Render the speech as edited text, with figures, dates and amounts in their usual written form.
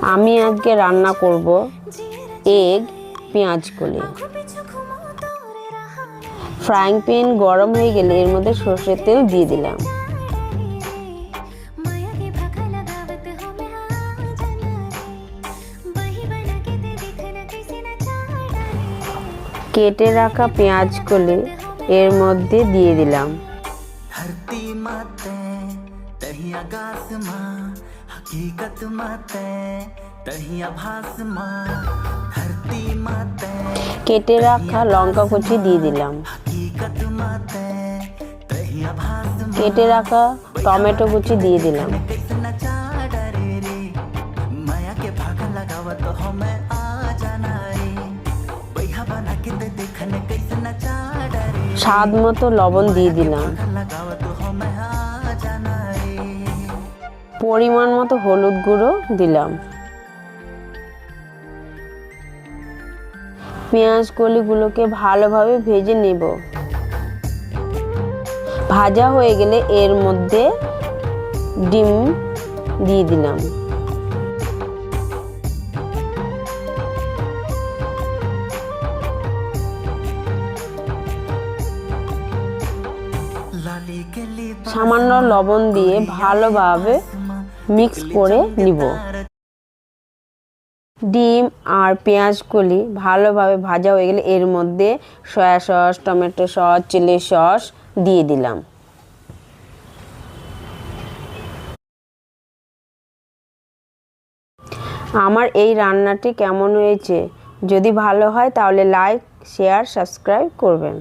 আমি আজকে রান্না করব এগ পেঁয়াজ কলি। ফ্রাইং প্যান গরম হয়ে গেলে এর মধ্যে সরষের তেল দিয়ে দিলাম। কেটে রাখা পেঁয়াজ কলি এর মধ্যে দিয়ে দিলাম। কেটে রাখা লঙ্কা কুচি দিয়ে দিলাম। কেটে রাখা টমেটো কুচি দিয়ে দিলাম। স্বাদ মতো লবণ দিয়ে দিলাম। পরিমাণ মতো হলুদ গুঁড়ো দিলাম। পেঁয়াজ কলিগুলোকে ভালোভাবে ভেজে নেব। ভাজা হয়ে গেলে এর মধ্যে ডিম দিয়ে দিলাম। সামান্য লবণ দিয়ে ভালোভাবে মিক্স করে নিব। ডিম আর পেঁয়াজ কলি ভালোভাবে ভাজা হয়ে গেলে এর মধ্যে soya sauce, tomato sauce, chilli sauce দিয়ে দিলাম। আমার এই রান্নাটি কেমন হয়েছে? যদি ভালো হয় তাহলে লাইক, শেয়ার, সাবস্ক্রাইব করবেন।